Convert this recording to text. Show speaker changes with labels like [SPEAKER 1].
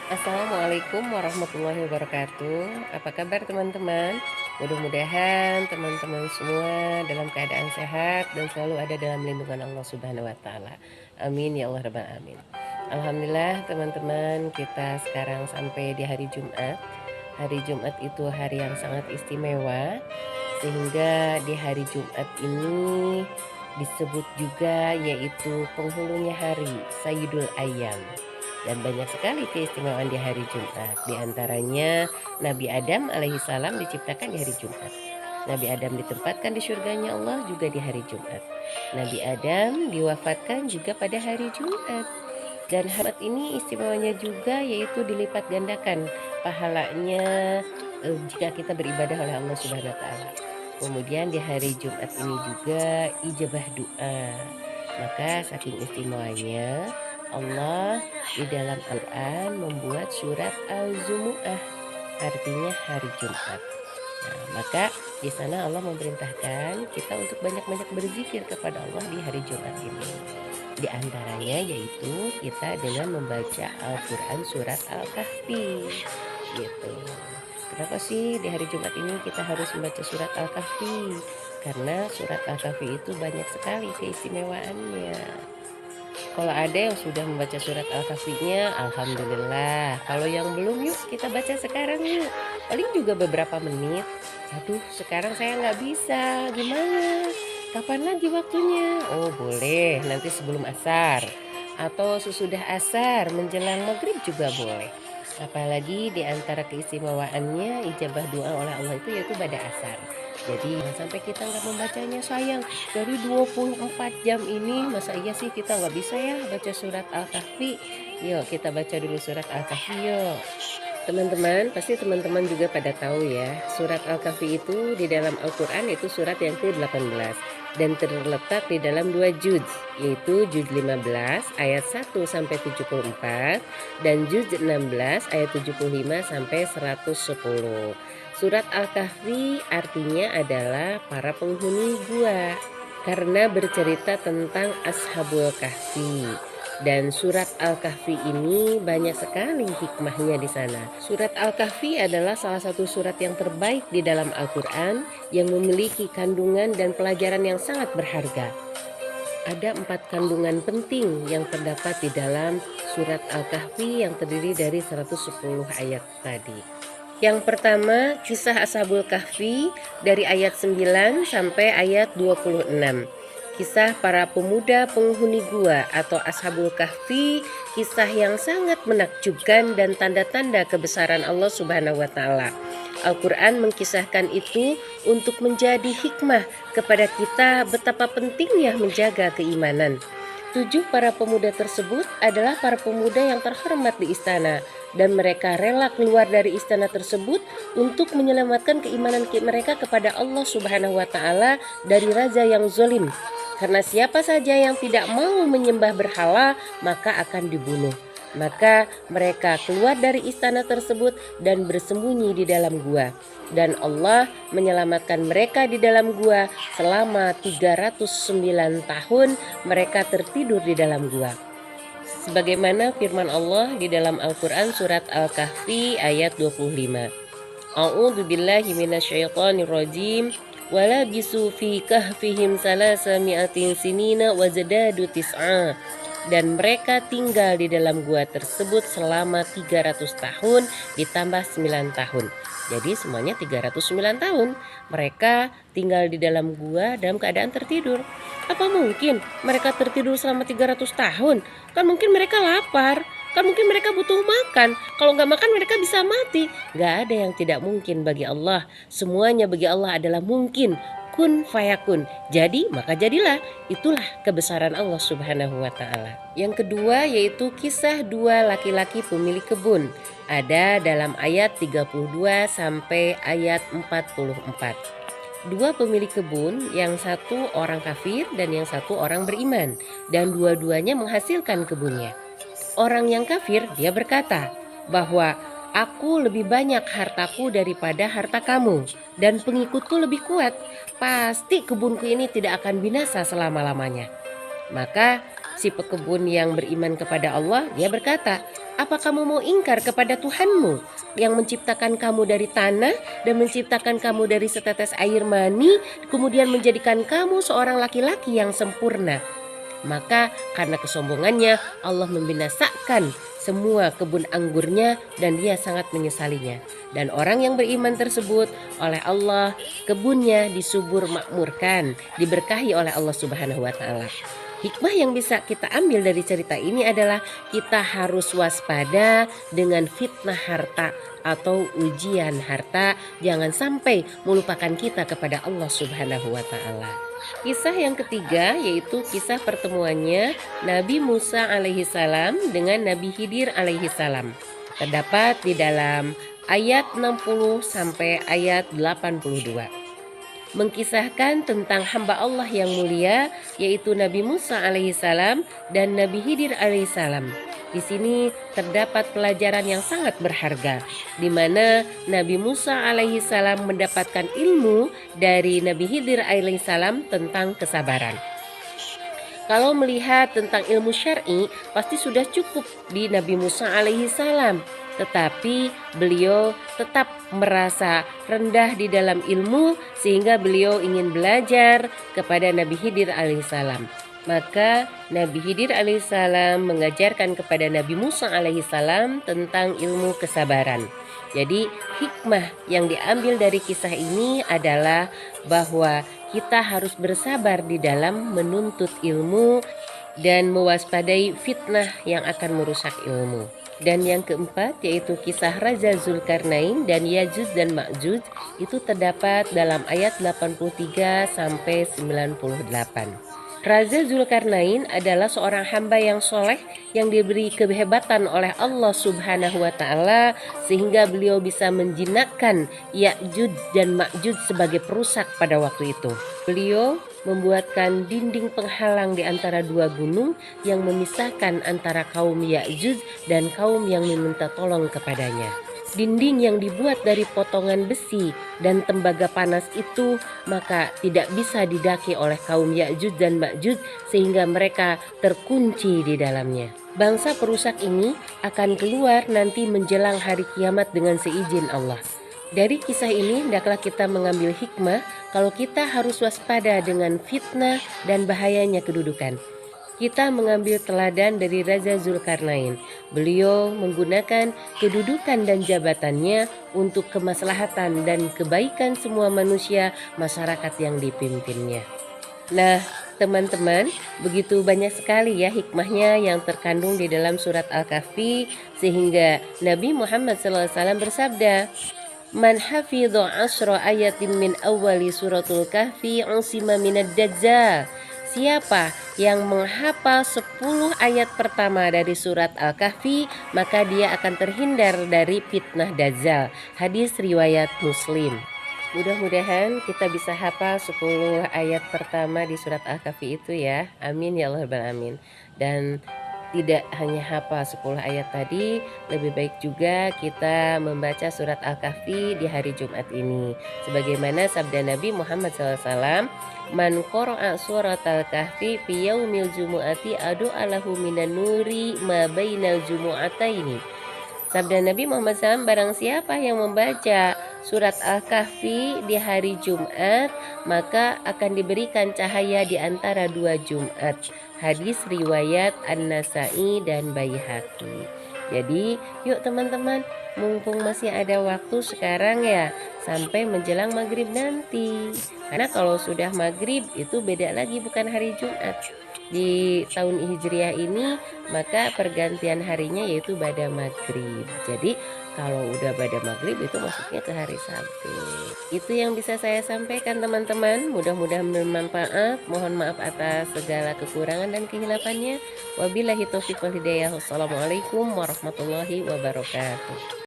[SPEAKER 1] Assalamualaikum warahmatullahi wabarakatuh. Apa kabar teman-teman? Mudah-mudahan teman-teman semua dalam keadaan sehat dan selalu ada dalam lindungan Allah Subhanahu wa taala. Amin ya Allah rabbal alamin. Alhamdulillah teman-teman, kita sekarang sampai di hari Jumat. Hari Jumat itu hari yang sangat istimewa, sehingga di hari Jumat ini disebut juga yaitu penghulunya hari, Sayyidul Ayyam. Dan banyak sekali keistimewaan di hari Jumat. Di antaranya Nabi Adam alaihissalam diciptakan di hari Jumat. Nabi Adam ditempatkan di surganya Allah juga di hari Jumat. Nabi Adam diwafatkan juga pada hari Jumat. Dan Jumat ini istimewanya juga yaitu dilipat gandakan pahalanya jika kita beribadah oleh Allah Subhanahu wa taala. Kemudian di hari Jumat ini juga ijabah doa. Maka saking istimewanya Allah di dalam Al-Quran membuat surat Al-Jumu'ah, artinya hari Jumat. Nah, maka di sana Allah memerintahkan kita untuk banyak-banyak berzikir kepada Allah di hari Jumat ini. Di antaranya yaitu kita dengan membaca Al-Quran surat Al-Kahfi gitu. Kenapa sih di hari Jumat ini kita harus membaca surat Al-Kahfi? Karena surat Al-Kahfi itu banyak sekali keistimewaannya. Kalau ada yang sudah membaca surat Al-Kahfinya, alhamdulillah. Kalau yang belum, yuk kita baca sekarang yuk. Paling juga beberapa menit. Aduh, sekarang saya nggak bisa. Gimana? Kapan lagi waktunya? Oh, boleh. Nanti sebelum asar. Atau sesudah asar, menjelang maghrib juga boleh. Apalagi di antara keistimewaannya, ijabah doa oleh Allah itu yaitu pada asar. Jadi jangan sampai kita nggak membacanya, sayang. Dari 24 jam ini masa iya sih kita nggak bisa ya baca surat Al-Kahfi? Yuk kita baca dulu surat Al-Kahfi yuk. Teman-teman, pasti teman-teman juga pada tahu ya, surat Al-Kahfi itu di dalam Al-Quran itu surat yang ke-18 dan terletak di dalam 2 juz, yaitu juz 15 ayat 1-74 dan juz 16 ayat 75 sampai 110. Surat Al-Kahfi artinya adalah para penghuni gua karena bercerita tentang Ashabul Kahfi. Dan surat Al-Kahfi ini banyak sekali hikmahnya di sana. Surat Al-Kahfi adalah salah satu surat yang terbaik di dalam Al-Quran yang memiliki kandungan dan pelajaran yang sangat berharga. Ada 4 kandungan penting yang terdapat di dalam surat Al-Kahfi yang terdiri dari 110 ayat tadi. Yang pertama, kisah Ashabul Kahfi dari ayat 9 sampai ayat 26. Kisah para pemuda penghuni gua atau Ashabul Kahfi, kisah yang sangat menakjubkan dan tanda-tanda kebesaran Allah Subhanahu wa taala. Al-Quran mengkisahkan itu untuk menjadi hikmah kepada kita betapa pentingnya menjaga keimanan. 7 para pemuda tersebut adalah para pemuda yang terhormat di istana dan mereka rela keluar dari istana tersebut untuk menyelamatkan keimanan mereka kepada Allah Subhanahu wa taala dari raja yang zalim. Karena siapa saja yang tidak mau menyembah berhala maka akan dibunuh. Maka mereka keluar dari istana tersebut dan bersembunyi di dalam gua. Dan Allah menyelamatkan mereka di dalam gua selama 309 tahun mereka tertidur di dalam gua. Sebagaimana firman Allah di dalam Al-Quran surat Al-Kahfi ayat 25. A'udzu billahi minasyaitonir rajim. Walabisu fi kahfihim salasami'atin sinina wazadadu tis'a. Dan mereka tinggal di dalam gua tersebut selama 300 tahun ditambah 9 tahun. Jadi semuanya 309 tahun mereka tinggal di dalam gua dalam keadaan tertidur. Apa mungkin mereka tertidur selama 300 tahun? Kan mungkin mereka lapar, kan mungkin mereka butuh makan. Kalau nggak makan mereka bisa mati. Nggak ada yang tidak mungkin bagi Allah. Semuanya bagi Allah adalah mungkin. Kun fayakun. Jadi maka jadilah. Itulah kebesaran Allah Subhanahu wa taala. Yang kedua yaitu kisah 2 laki-laki pemilik kebun. Ada dalam ayat 32 sampai ayat 44. 2 pemilik kebun, yang satu orang kafir dan yang satu orang beriman, dan dua-duanya menghasilkan kebunnya. Orang yang kafir dia berkata bahwa aku lebih banyak hartaku daripada harta kamu dan pengikutku lebih kuat. Pasti kebunku ini tidak akan binasa selama-lamanya. Maka si pekebun yang beriman kepada Allah, dia berkata, "Apa kamu mau ingkar kepada Tuhanmu yang menciptakan kamu dari tanah dan menciptakan kamu dari setetes air mani, kemudian menjadikan kamu seorang laki-laki yang sempurna?" Maka karena kesombongannya Allah membinasakan semua kebun anggurnya dan dia sangat menyesalinya. Dan orang yang beriman tersebut oleh Allah kebunnya disubur makmurkan, diberkahi oleh Allah Subhanahu wa taala. Hikmah yang bisa kita ambil dari cerita ini adalah kita harus waspada dengan fitnah harta atau ujian harta, jangan sampai melupakan kita kepada Allah Subhanahu wa taala. Kisah yang ketiga yaitu kisah pertemuannya Nabi Musa alaihissalam dengan Nabi Khidir alaihissalam. Terdapat di dalam ayat 60 sampai ayat 82. Mengkisahkan tentang hamba Allah yang mulia yaitu Nabi Musa alaihissalam dan Nabi Khidir alaihissalam. Di sini terdapat pelajaran yang sangat berharga, di mana Nabi Musa alaihissalam mendapatkan ilmu dari Nabi Khidir alaihissalam tentang kesabaran. Kalau melihat tentang ilmu syar'i, pasti sudah cukup di Nabi Musa alaihissalam. Tetapi beliau tetap merasa rendah di dalam ilmu sehingga beliau ingin belajar kepada Nabi Khidir alaihissalam. Maka Nabi Khidir alaihissalam mengajarkan kepada Nabi Musa alaihissalam tentang ilmu kesabaran. Jadi hikmah yang diambil dari kisah ini adalah bahwa kita harus bersabar di dalam menuntut ilmu dan mewaspadai fitnah yang akan merusak ilmu. Dan yang keempat yaitu kisah Raja Zulkarnain dan Yajuj dan Majuj itu terdapat dalam ayat 83 sampai 98. Raja Zulkarnain adalah seorang hamba yang soleh yang diberi kehebatan oleh Allah Subhanahu wa taala sehingga beliau bisa menjinakkan Ya'juj dan Ma'juj sebagai perusak pada waktu itu. Beliau membuatkan dinding penghalang di antara dua gunung yang memisahkan antara kaum Ya'juj dan kaum yang meminta tolong kepadanya. Dinding yang dibuat dari potongan besi dan tembaga panas itu maka tidak bisa didaki oleh kaum Ya'juj dan Ma'juj sehingga mereka terkunci di dalamnya. Bangsa perusak ini akan keluar nanti menjelang hari kiamat dengan seizin Allah. Dari kisah ini hendaklah kita mengambil hikmah kalau kita harus waspada dengan fitnah dan bahayanya kedudukan. Kita mengambil teladan dari Raja Zulkarnain. Beliau menggunakan kedudukan dan jabatannya untuk kemaslahatan dan kebaikan semua manusia masyarakat yang dipimpinnya. Nah, teman-teman, begitu banyak sekali ya hikmahnya yang terkandung di dalam surat Al-Kahfi sehingga Nabi Muhammad SAW bersabda, "Man hafidhu 'ashra ayatin min awwali suratul kahfi 'usima minad dajjal." Siapa yang menghafal 10 ayat pertama dari surat Al-Kahfi, maka dia akan terhindar dari fitnah Dajjal. Hadis riwayat Muslim. Mudah-mudahan kita bisa hafal 10 ayat pertama di surat Al-Kahfi itu ya. Amin ya Allah rabbal alamin. Dan tidak hanya hafal 10 ayat tadi, lebih baik juga kita membaca surat Al-Kahfi di hari Jumat ini. Sebagaimana sabda Nabi Muhammad SAW, "Man qara'a surat Al-Kahfi fi yaumil jumu'ati adu'a lahu minan nuri ma bainal jumu'ataini." Sabda Nabi Muhammad SAW, barang siapa yang membaca surat Al-Kahfi di hari Jumat, maka akan diberikan cahaya di antara dua Jumat. Hadis riwayat An-Nasa'i dan Baihaqi. Jadi yuk teman-teman, mumpung masih ada waktu sekarang ya, sampai menjelang maghrib nanti. Karena kalau sudah maghrib itu beda lagi, bukan hari Jumat. Di tahun Hijriah ini maka pergantian harinya yaitu pada maghrib. Jadi kalau udah pada maghrib itu masuknya ke hari Sabtu. Itu yang bisa saya sampaikan teman-teman. Mudah-mudahan bermanfaat. Mohon maaf atas segala kekurangan dan kehilafannya. Wabillahi taufiq wal hidayah. Wassalamualaikum warahmatullahi wabarakatuh.